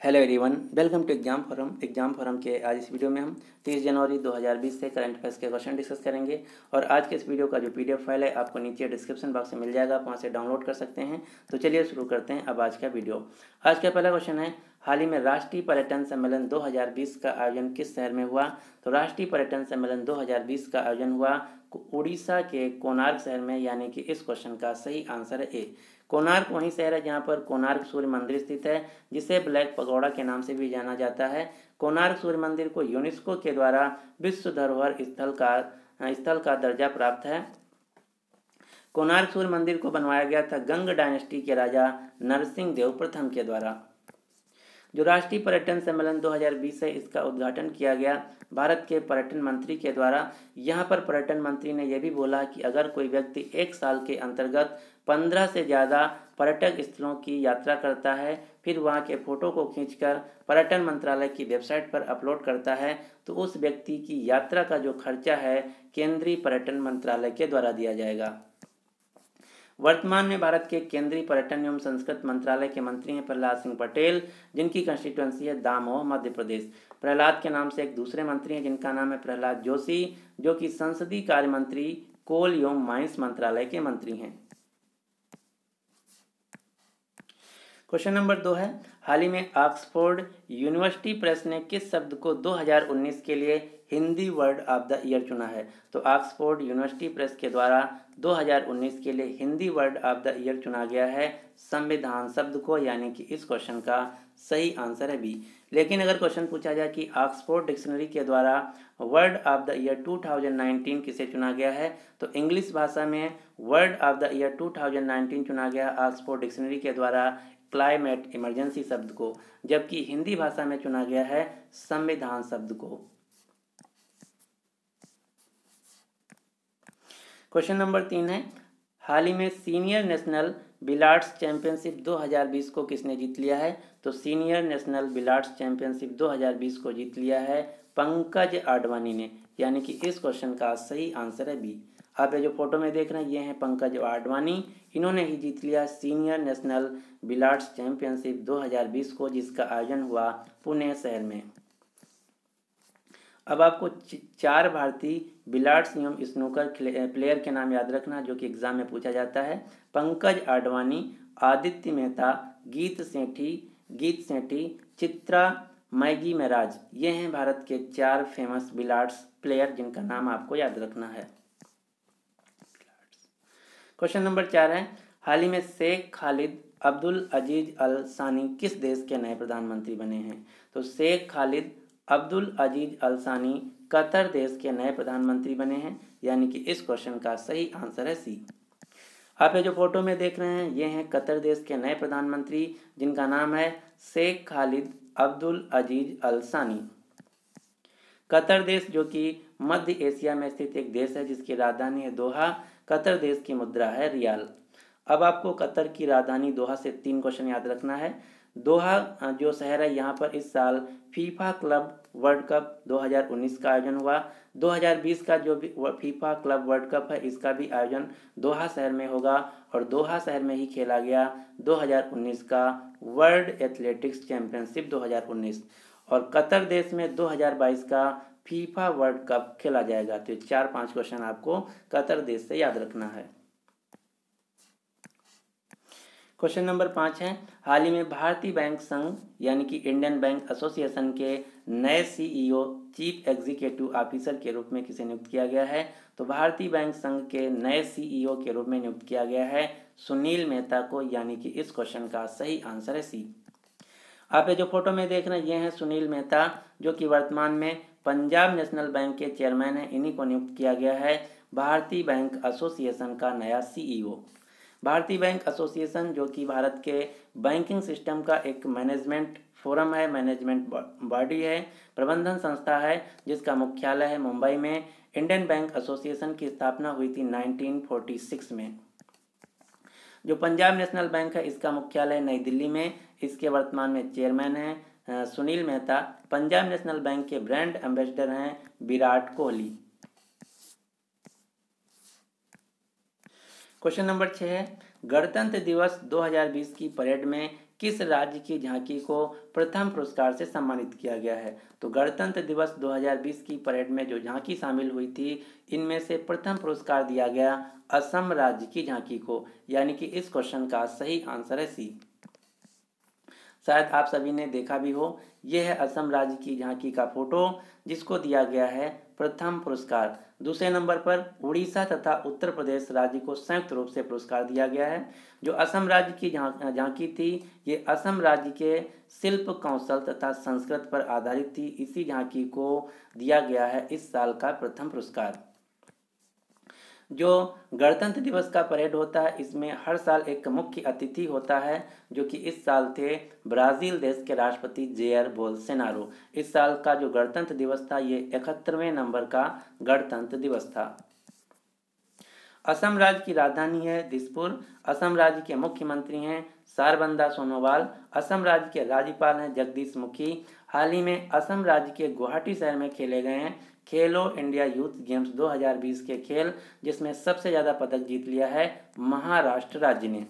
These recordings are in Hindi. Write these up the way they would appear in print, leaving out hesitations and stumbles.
Hello everyone, welcome to exam forum के आज इस वीडियो में हम 30 जनवरी 2020 से करंट अफेयर्स के क्वेश्चन डिस्कस करेंगे। और आज के इस वीडियो का जो पीडीएफ फाइल है आपको नीचे डिस्क्रिप्शन बॉक्स में मिल जाएगा, आप वहाँ से डाउनलोड कर सकते हैं। तो चलिए शुरू करते हैं अब आज का वीडियो। आज का पहला क्वेश्चन है, हाल ही में राष्ट्रीय पर्यटन सम्मेलन 2020 का आयोजन किस शहर में हुआ? तो राष्ट्रीय पर्यटन सम्मेलन 2020 का आयोजन हुआ उड़ीसा के कोणार्क शहर में, यानी कि इस क्वेश्चन का सही आंसर है ए। कोणार्क वही शहर है जहाँ पर कोणार्क सूर्य मंदिर स्थित है, जिसे ब्लैक पगोड़ा के नाम से भी जाना जाता है। कोणार्क सूर्य मंदिर को यूनेस्को के द्वारा विश्व धरोहर स्थल का दर्जा प्राप्त है। कोणार्क सूर्य मंदिर को बनवाया गया था गंग डायनेस्टी के राजा नरसिंह देव प्रथम के द्वारा। जो राष्ट्रीय पर्यटन सम्मेलन 2020 है, इसका उद्घाटन किया गया भारत के पर्यटन मंत्री के द्वारा। यहाँ पर पर्यटन मंत्री ने यह भी बोला कि अगर कोई व्यक्ति एक साल के अंतर्गत 15 से ज़्यादा पर्यटक स्थलों की यात्रा करता है, फिर वहाँ के फोटो को खींचकर पर्यटन मंत्रालय की वेबसाइट पर अपलोड करता है, तो उस व्यक्ति की यात्रा का जो खर्चा है केंद्रीय पर्यटन मंत्रालय के द्वारा दिया जाएगा। वर्तमान में भारत के केंद्रीय पर्यटन एवं संस्कृति मंत्रालय के मंत्री हैं प्रहलाद सिंह पटेल, जिनकी कंस्टिट्यूएंसी है दामोह मध्य प्रदेश। प्रहलाद के नाम से एक दूसरे मंत्री हैं जिनका नाम है प्रहलाद जोशी, जो कि संसदीय कार्य मंत्री कोल एवं माइंस मंत्रालय के मंत्री हैं। क्वेश्चन नंबर 2 है, हाल ही में ऑक्सफोर्ड यूनिवर्सिटी प्रेस ने किस शब्द को 2019 के लिए Hindi word of the year चुना है? तो ऑक्सफोर्ड यूनिवर्सिटी प्रेस के द्वारा 2019 के लिए Hindi word of the year चुना गया है संविधान शब्द को, यानी कि इस क्वेश्चन का सही आंसर है बी। लेकिन अगर क्वेश्चन पूछा जाए कि ऑक्सफोर्ड डिक्शनरी के द्वारा वर्ड ऑफ द ईयर 2019 किसे चुना गया है, तो इंग्लिश भाषा में वर्ड ऑफ द ईयर 2019 चुना गया ऑक्सफोर्ड डिक्शनरी के द्वारा क्लाइमेट इमरजेंसी शब्द को, जबकि हिंदी भाषा में चुना गया है संविधान शब्द को। क्वेश्चन नंबर 3 है, हाल ही में सीनियर नेशनल बिलियर्ड्स चैंपियनशिप 2020 को किसने जीत लिया है? तो सीनियर नेशनल बिलियर्ड्स चैंपियनशिप 2020 को जीत लिया है पंकज आडवाणी ने, यानी कि इस क्वेश्चन का सही आंसर है बी। आप ये जो फोटो में देख रहे हैं ये हैं पंकज आडवाणी, इन्होंने ही जीत लिया सीनियर नेशनल बिलियर्ड्स चैंपियनशिप 2020 को, जिसका आयोजन हुआ पुणे शहर में। अब आपको 4 भारतीय बिलियर्ड्स एवं स्नूकर प्लेयर के नाम याद रखना, जो कि एग्जाम में पूछा जाता है। पंकज आडवाणी, आदित्य मेहता, गीत सेठी, चित्रा मैगी मेराज, ये हैं भारत के 4 फेमस बिलियर्ड्स प्लेयर जिनका नाम आपको याद रखना है। क्वेश्चन नंबर 4 है, हाल ही में शेख खालिद अब्दुल अजीज अल सानी किस देश के नए प्रधानमंत्री बने हैं? तो शेख खालिद अब्दुल अजीज अल सानी कतर देश के नए प्रधानमंत्री बने हैं, यानी कि इस क्वेश्चन का सही आंसर है सी। आप ये जो फोटो में देख रहे हैं ये हैं कतर देश के नए प्रधानमंत्री, जिनका नाम है शेख खालिद अब्दुल अजीज अल सानी। कतर देश जो कि मध्य एशिया में स्थित एक देश है, जिसकी राजधानी है दोहा। कतर देश की मुद्रा है रियाल। अब आपको कतर की राजधानी दोहा से 3 क्वेश्चन याद रखना है। दोहा जो शहर है, यहाँ पर इस साल फीफा क्लब वर्ल्ड कप 2019 का आयोजन हुआ। 2020 का जो भी फीफा क्लब वर्ल्ड कप है, इसका भी आयोजन दोहा शहर में होगा, और दोहा शहर में ही खेला गया 2019 का वर्ल्ड एथलेटिक्स चैंपियनशिप 2019, और कतर देश में 2022 का फीफा वर्ल्ड कप खेला जाएगा। तो 4-5 क्वेश्चन आपको कतर देश से याद रखना है। क्वेश्चन नंबर 5 है, हाल ही में भारतीय बैंक संघ यानी कि इंडियन बैंक एसोसिएशन के नए सीईओ चीफ एग्जीक्यूटिव ऑफिसर के रूप में किसे नियुक्त किया गया है? तो भारतीय बैंक संघ के नए सीईओ के रूप में नियुक्त किया गया है सुनील मेहता को, यानी कि इस क्वेश्चन का सही आंसर है सी। आप ये जो फोटो में देख रहे हैं ये हैं सुनील मेहता, जो कि वर्तमान में पंजाब नेशनल बैंक के चेयरमैन हैं। इन्हीं को नियुक्त किया गया है भारतीय बैंक एसोसिएशन का नया सीईओ। भारतीय बैंक एसोसिएशन जो कि भारत के बैंकिंग सिस्टम का एक मैनेजमेंट फोरम है, मैनेजमेंट बॉडी है, प्रबंधन संस्था है, जिसका मुख्यालय है मुंबई में। इंडियन बैंक एसोसिएशन की स्थापना हुई थी 1946 में। जो पंजाब नेशनल बैंक है, इसका मुख्यालय नई दिल्ली में। इसके वर्तमान में चेयरमैन हैं सुनील मेहता। पंजाब नेशनल बैंक के ब्रांड एम्बेसडर हैं विराट कोहली। क्वेश्चन नंबर 6 है, गणतंत्र दिवस 2020 की परेड में किस राज्य की झांकी को प्रथम पुरस्कार से सम्मानित किया गया है? तो गणतंत्र दिवस 2020 की परेड में जो झांकी शामिल हुई थी, इनमें से प्रथम पुरस्कार दिया गया असम राज्य की झांकी को, यानी कि इस क्वेश्चन का सही आंसर है सी। शायद आप सभी ने देखा भी हो, यह है असम राज्य की झांकी का फोटो जिसको दिया गया है प्रथम पुरस्कार। दूसरे नंबर पर उड़ीसा तथा उत्तर प्रदेश राज्य को संयुक्त रूप से पुरस्कार दिया गया है। जो असम राज्य की झांकी थी, ये असम राज्य के शिल्प कौशल तथा संस्कृत पर आधारित थी। इसी झांकी को दिया गया है इस साल का प्रथम पुरस्कार। जो गणतंत्र दिवस का परेड होता है, इसमें हर साल एक मुख्य अतिथि होता है, जो कि इस साल थे ब्राज़ील देश के राष्ट्रपति जेयर बोल्सोनारो। इस साल का जो गणतंत्र दिवस था, ये 71वें नंबर का गणतंत्र दिवस था। असम राज्य की राजधानी है दिसपुर। असम राज्य के मुख्यमंत्री हैं सर्बानंद सोनोवाल। असम राज्य के राज्यपाल हैं जगदीश मुखी। हाल ही में असम राज्य के गुवाहाटी शहर में खेले गए हैं खेलो इंडिया यूथ गेम्स 2020 के खेल, जिसमें सबसे ज्यादा पदक जीत लिया है महाराष्ट्र राज्य ने।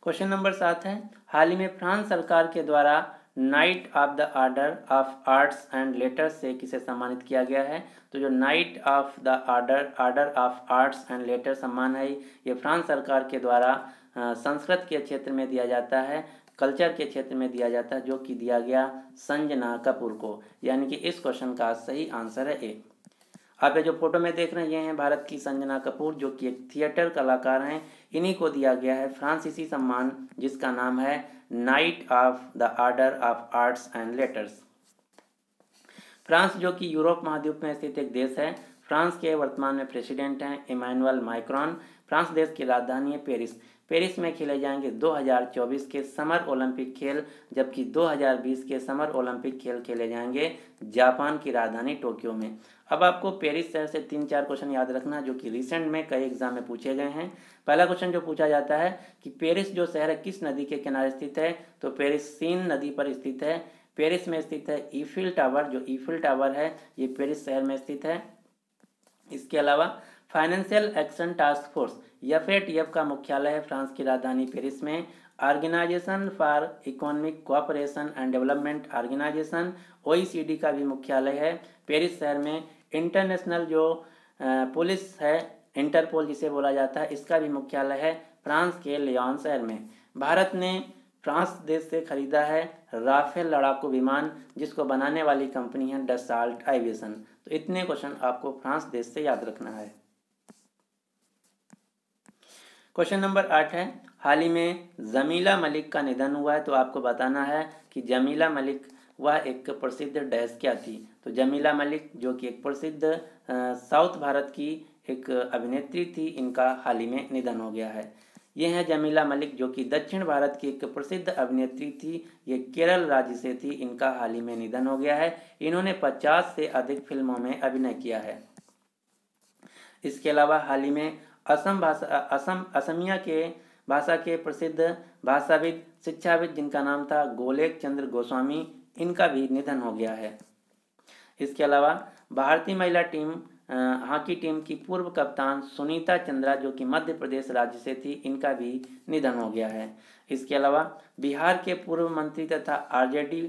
क्वेश्चन नंबर 7 है, हाल ही में फ्रांस सरकार के द्वारा night of the order of arts and letters से किसे सम्मानित किया गया है? तो जो night of the order of arts and letters सम्मान है, ये फ्रांस सरकार के द्वारा संस्कृत के क्षेत्र में दिया जाता है, कल्चर के क्षेत्र में दिया जाता है, जो कि दिया गया संजना कपूर को, यानी कि इस क्वेश्चन का सही आंसर है ए। आप ये जो फोटो में देख रहे हैं, ये हैं भारत की संजना कपूर, जो कि एक थिएटर कलाकार हैं। इन्हीं को दिया गया है फ्रांसीसी सम्मान, जिसका नाम है night of the order of arts and letters. France जो कि यूरोप महाद्वीप में स्थित एक देश है। फ्रांस के वर्तमान में प्रेसिडेंट हैं इमैनुअल मैक्रोन। फ्रांस देश की राजधानी है पेरिस। पेरिस में खेले जाएंगे 2024 के समर ओलंपिक खेल, जबकि 2020 के समर ओलंपिक खेल खेले जाएंगे जापान की राजधानी टोक्यो में। अब आपको पेरिस शहर से 3-4 क्वेश्चन याद रखना, जो कि रिसेंट में कई एग्जाम में पूछे गए हैं। पहला क्वेश्चन जो पूछा जाता है कि पेरिस जो शहर है किस नदी के किनारे स्थित है? तो पेरिस सीन नदी पर स्थित है। पेरिस में स्थित है ईफिल टावर। जो ईफिल टावर है, ये पेरिस शहर में स्थित है। इसके अलावा financial action task force FATF का मुख्यालय है फ्रांस की राजधानी पेरिस में। Organisation for economic cooperation and development organisation OECD का भी मुख्यालय है पेरिस शहर में। इंटरनेशनल जो पुलिस है, इंटरपोल जिसे बोला जाता है, इसका भी मुख्यालय है फ्रांस के लियोन शहर में। भारत ने फ्रांस देश से खरीदा है राफेल लड़ाकू विमान, जिसको बनाने वाली कंपनी है डसाल्ट एविएशन। तो इतने क्वेश्चन आपको फ्रांस देश से याद रखना है। क्वेश्चन नंबर 8 है, हाल ही में जमीला मलिक का निधन हुआ है। तो आपको बताना है कि जमीला मलिक वह एक प्रसिद्ध डैश क्या थी? तो जमीला मलिक जो कि एक प्रसिद्ध साउथ भारत की एक अभिनेत्री थी, इनका हाल ही में निधन हो गया है। ये है जमीला मलिक, जो कि दक्षिण भारत की एक प्रसिद्ध अभिनेत्री थी। ये केरल राज्य से थी। इनका हाल ही में निधन हो गया है। इन्होंने 50 से अधिक फिल्मों में अभिनय किया है। इसके अलावा हाल ही में असमिया के भाषा के प्रसिद्ध भाषाविद शिक्षाविद जिनका नाम था गोलेक चंद्र गोस्वामी, इनका भी निधन हो गया है। इसके अलावा भारतीय महिला टीम हॉकी टीम की पूर्व कप्तान सुनीता चंद्रा, जो कि मध्य प्रदेश राज्य से थी, इनका भी निधन हो गया है। इसके अलावा बिहार के पूर्व मंत्री तथा RJD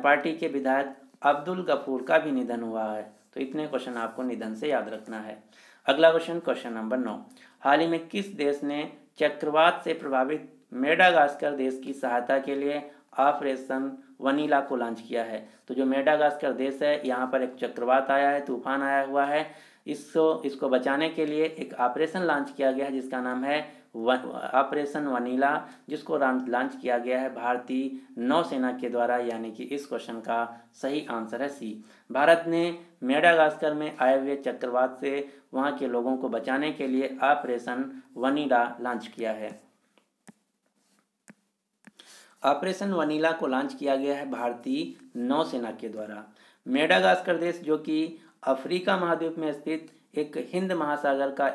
पार्टी के विधायक अब्दुल गफूर का भी निधन हुआ है। तो इतने क्वेश्चन आपको निधन से याद रखना है। अगला क्वेश्चन, क्वेश्चन नंबर 9, हाल ही में किस देश ने चक्रवात से प्रभावित मेडागास्कर देश की सहायता के लिए ऑपरेशन वनीला को लॉन्च किया है? तो जो मेडागास्कर देश है, यहाँ पर एक चक्रवात आया है, तूफान आया हुआ है। इसको बचाने के लिए एक ऑपरेशन लॉन्च किया गया है, जिसका नाम है ऑपरेशन वनीला, जिसको लॉन्च किया गया है भारतीय नौसेना के द्वारा, यानी कि इस क्वेश्चन का सही आंसर है सी। भारत ने मेडागास्कर में आए हुए चक्रवात से वहाँ के लोगों को बचाने के लिए ऑपरेशन वनीला लॉन्च किया है। ऑपरेशन वनीला को लॉन्च किया गया है भारतीय नौसेना के द्वारा। मेडागास्कर देश जो कि अफ्रीका महाद्वीप में स्थित एक हिंद महासागर का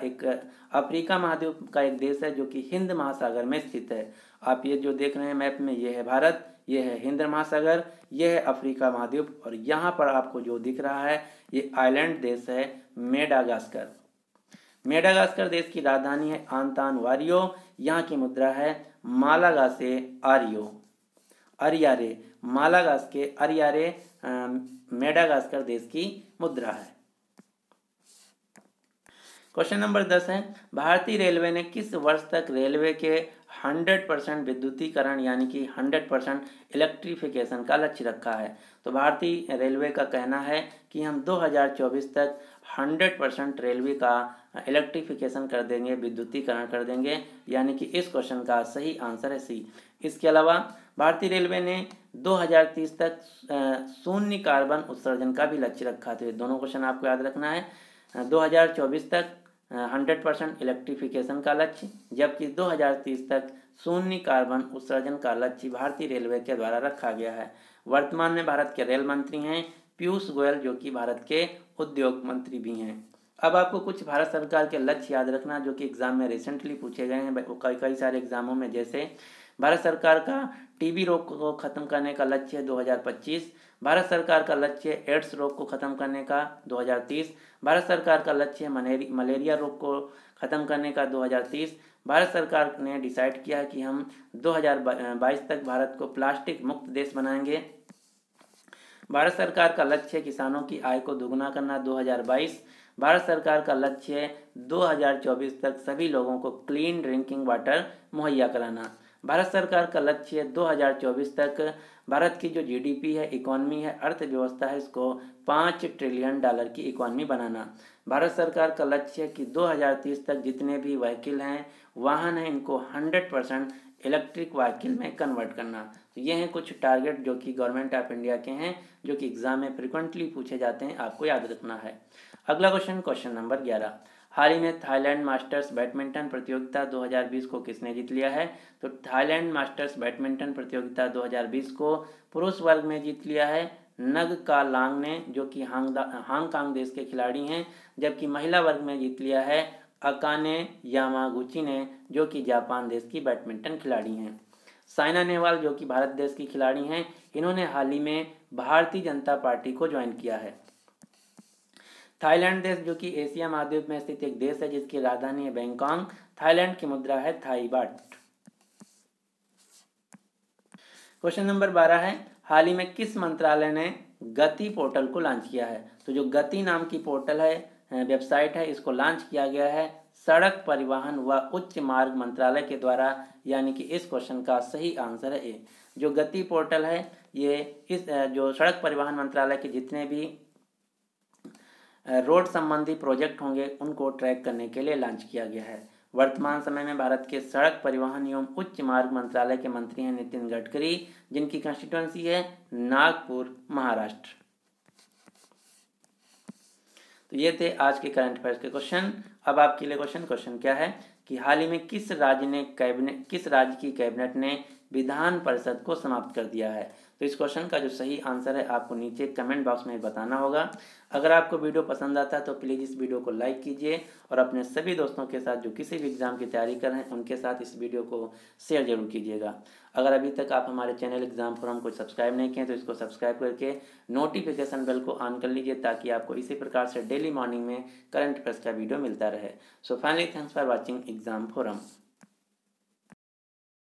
अफ्रीका महाद्वीप का एक देश है, जो कि हिंद महासागर में स्थित है। आप ये जो देख रहे हैं मैप में, ये है भारत, ये है हिंद महासागर, ये है अफ्रीका महाद्वीप, और यहाँ पर आपको जो दिख रहा है ये आइलैंड देश है मेडागास्कर। मेडागास्कर देश की राजधानी है आंतानवारियो, यहाँ की मुद्रा है मालागासे आरियो अरियारे। मालागास के अरियारे मेडागास्कर देश की मुद्रा है। क्वेश्चन नंबर 10 है, भारतीय रेलवे ने किस वर्ष तक रेलवे के 100% विद्युतीकरण यानी कि 100% इलेक्ट्रिफिकेशन का लक्ष्य रखा है? तो भारतीय रेलवे का कहना है कि हम 2024 तक 100% रेलवे का इलेक्ट्रिफिकेशन कर देंगे, विद्युतीकरण कर देंगे, यानी कि इस क्वेश्चन का सही आंसर है सी। इसके अलावा भारतीय रेलवे ने 2030 तक शून्य कार्बन उत्सर्जन का भी लक्ष्य रखा। तो ये दोनों क्वेश्चन आपको याद रखना है। 2024 तक 100% इलेक्ट्रिफिकेशन का लक्ष्य, जबकि 2030 तक शून्य कार्बन उत्सर्जन का लक्ष्य भारतीय रेलवे के द्वारा रखा गया है। वर्तमान में भारत के रेल मंत्री हैं पीयूष गोयल, जो कि भारत के उद्योग मंत्री भी हैं। अब आपको कुछ भारत सरकार के लक्ष्य याद रखना जो कि एग्जाम में रिसेंटली पूछे गए हैं कई सारे एग्जामों में। जैसे भारत सरकार का टीबी रोग को खत्म करने का लक्ष्य है 2025, भारत सरकार का लक्ष्य है एड्स रोग को खत्म करने का 2030, भारत सरकार का लक्ष्य है मलेरिया रोग को खत्म करने का 2030। भारत सरकार ने डिसाइड किया है कि हम 2022 तक भारत को प्लास्टिक मुक्त देश बनाएंगे। भारत सरकार का लक्ष्य है किसानों की आय को दोगुना करना 2022। भारत सरकार का लक्ष्य है 2024 तक सभी लोगों को क्लीन ड्रिंकिंग वाटर मुहैया कराना। भारत सरकार का लक्ष्य है 2024 तक भारत की जो जीडीपी है, इकोनॉमी है, अर्थव्यवस्था है, इसको 5 ट्रिलियन डॉलर की इकोनॉमी बनाना। भारत सरकार का लक्ष्य है कि 2030 तक जितने भी व्हीकल हैं, वाहन हैं, इनको 100% इलेक्ट्रिक व्हीकल में कन्वर्ट करना। तो ये हैं कुछ टारगेट जो कि गवर्नमेंट ऑफ इंडिया के हैं, जो कि एग्जाम में फ्रिक्वेंटली पूछे जाते हैं, आपको याद रखना है। अगला क्वेश्चन नंबर 11, हाल ही में थाईलैंड मास्टर्स बैडमिंटन प्रतियोगिता 2020 को किसने जीत लिया है? तो थाईलैंड मास्टर्स बैडमिंटन प्रतियोगिता 2020 को पुरुष वर्ग में जीत लिया है नग का लांग ने, जो कि हांगकांग देश के खिलाड़ी हैं, जबकि महिला वर्ग में जीत लिया है अकाने यामागुची ने, जो कि जापान देश की बैडमिंटन खिलाड़ी हैं। साइना नेहवाल जो कि भारत देश की खिलाड़ी हैं, इन्होंने हाल ही में भारतीय जनता पार्टी को ज्वाइन किया है। थाईलैंड देश जो कि एशिया महाद्वीप में स्थित एक देश है, जिसकी राजधानी है बैंकॉक। थाईलैंड की मुद्रा है थाई बाट। क्वेश्चन नंबर 12 है, हाल ही में किस मंत्रालय ने गति पोर्टल को लॉन्च किया है? तो जो गति नाम की पोर्टल है, वेबसाइट है, इसको लॉन्च किया गया है सड़क परिवहन व उच्च मार्ग मंत्रालय के द्वारा, यानी कि इस क्वेश्चन का सही आंसर है ए। जो गति पोर्टल है, ये इस जो सड़क परिवहन मंत्रालय के जितने भी रोड संबंधी प्रोजेक्ट होंगे उनको ट्रैक करने के लिए लॉन्च किया गया है। वर्तमान समय में भारत के सड़क परिवहन एवं उच्च मार्ग मंत्रालय के मंत्री हैं नितिन गडकरी, जिनकी कंस्टिट्यूएंसी है नागपुर, महाराष्ट्र। तो ये थे आज के करंट अफेयर्स के क्वेश्चन। अब आपके लिए क्वेश्चन क्या है कि हाल ही में किस राज्य की कैबिनेट ने विधान परिषद को समाप्त कर दिया है? तो इस क्वेश्चन का जो सही आंसर है आपको नीचे कमेंट बॉक्स में बताना होगा। अगर आपको वीडियो पसंद आता है तो प्लीज़ इस वीडियो को लाइक कीजिए और अपने सभी दोस्तों के साथ जो किसी भी एग्जाम की तैयारी कर रहे हैं उनके साथ इस वीडियो को शेयर जरूर कीजिएगा। अगर अभी तक आप हमारे चैनल एग्जाम फोरम को सब्सक्राइब नहीं किए तो इसको सब्सक्राइब करके नोटिफिकेशन बेल को ऑन कर लीजिए, ताकि आपको इसी प्रकार से डेली मॉर्निंग में करंट अफेयर्स का वीडियो मिलता रहे। So finally thanks for watching exam forum.